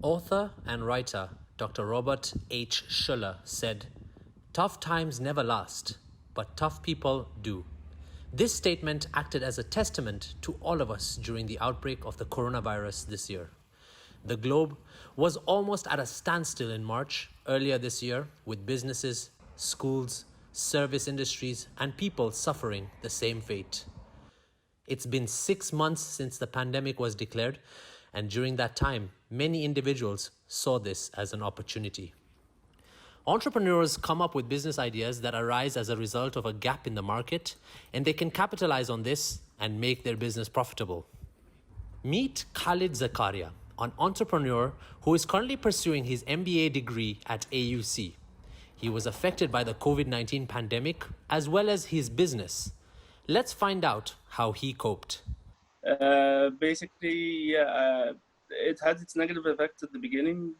Author and writer Dr. Robert H. Schuller said, "Tough times never last, but tough people do." This statement acted as a testament to all of us during the outbreak of the coronavirus this year. The globe was almost at a standstill in March earlier this year, with businesses, schools, service industries, and people suffering the same fate. It's been 6 months since the pandemic was declared, and during that time, many individuals saw this as an opportunity. Entrepreneurs come up with business ideas that arise as a result of a gap in the market, and they can capitalize on this and make their business profitable. Meet Khalid Zakaria, an entrepreneur who is currently pursuing his MBA degree at AUC. He was affected by the COVID-19 pandemic as well as his business. Let's find out how he coped. It had its negative effects at the beginning.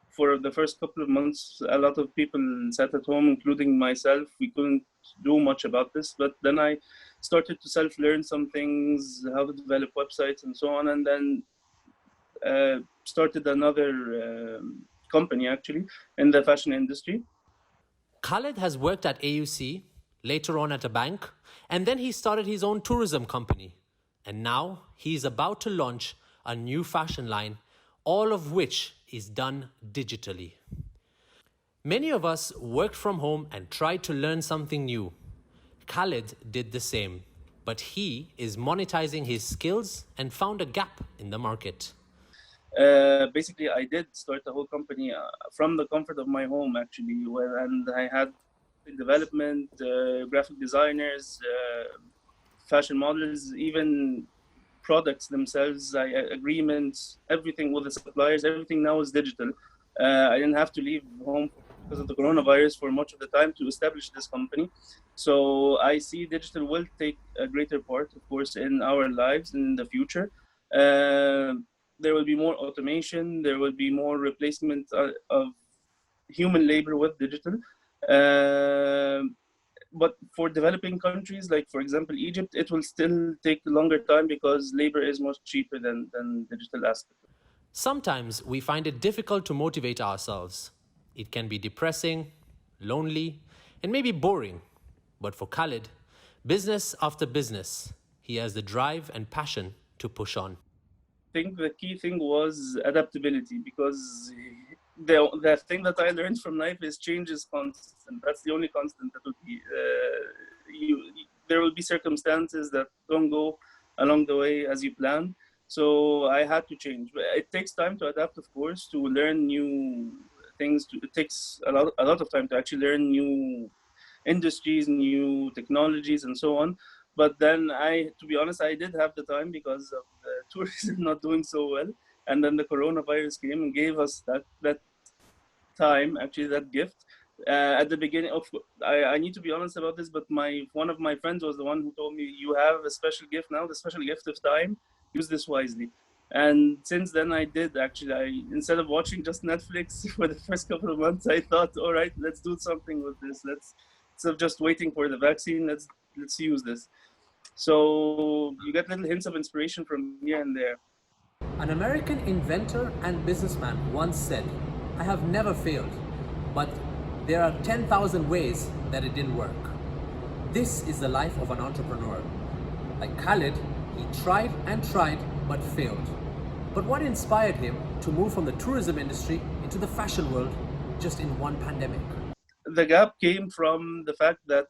For the first couple of months, a lot of people sat at home, including myself. We couldn't do much about this, but then I started to self-learn some things, how to develop websites and so on, and then started another company actually in the fashion industry. Khalid has worked at AUC, later on at a bank, and then he started his own tourism company. And now he is about to launch a new fashion line, all of which is done digitally. Many of us worked from home and tried to learn something new. Khalid did the same, but he is monetizing his skills and found a gap in the market. I did start the whole company from the comfort of my home, actually, and I had development, graphic designers, fashion models, even products themselves, agreements, everything with the suppliers, everything now is digital. I didn't have to leave home because of the coronavirus for much of the time to establish this company. So I see digital will take a greater part, of course, in our lives in the future. There will be more automation, there will be more replacement of human labor with digital. But for developing countries, like for example Egypt, it will still take a longer time because labor is much cheaper than digital aspect. Sometimes we find it difficult to motivate ourselves. It can be depressing, lonely, and maybe boring. But for Khalid, business after business, he has the drive and passion to push on. I think the key thing was adaptability, because the thing that I learned from life is change is constant. That's the only constant that will be. There will be circumstances that don't go along the way as you plan. So I had to change. It takes time to adapt, of course, to learn new things. It takes a lot of time to actually learn new industries, new technologies, and so on. But then to be honest, I did have the time because of the tourism not doing so well. And then the coronavirus came and gave us that time, actually that gift. At the beginning, I need to be honest about this, but one of my friends was the one who told me, you have a special gift now, the special gift of time, use this wisely. And since then I did actually, instead of watching just Netflix for the first couple of months, I thought, all right, let's do something with this. Instead of just waiting for the vaccine, let's use this. So you get little hints of inspiration from here and there. An American inventor and businessman once said, "I have never failed, but there are 10,000 ways that it didn't work." This is the life of an entrepreneur. Like Khalid, he tried and tried, but failed. But what inspired him to move from the tourism industry into the fashion world just in one pandemic? The gap came from the fact that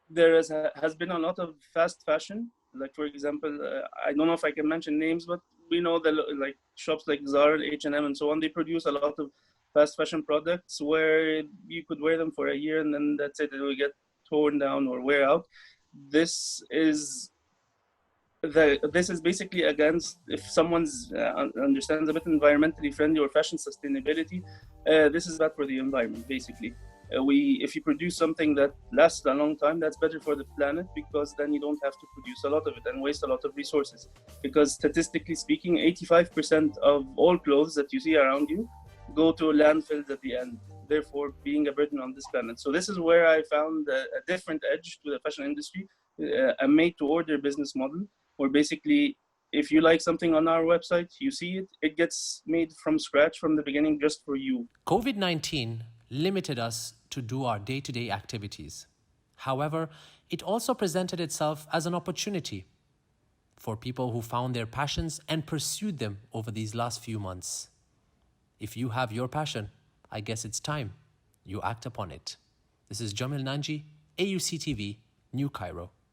there has been a lot of fast fashion. Like for example, I don't know if I can mention names, but we know that like shops like Zara, H&M, and so on, they produce a lot of fast fashion products where you could wear them for a year and then that's it, it will get torn down or wear out. This is basically against, if someone's understands a bit environmentally friendly or fashion sustainability, this is bad for the environment basically. If you produce something that lasts a long time, that's better for the planet, because then you don't have to produce a lot of it and waste a lot of resources. Because statistically speaking, 85% of all clothes that you see around you go to landfills at the end, therefore being a burden on this planet. So this is where I found a different edge to the fashion industry, a made-to-order business model, where basically If you like something on our website, you see it, it gets made from scratch from the beginning just for you. COVID-19 limited us to do our day-to-day activities. However, it also presented itself as an opportunity for people who found their passions and pursued them over these last few months. If you have your passion, I guess it's time you act upon it. This is Jamil Nanji, AUCTV, New Cairo.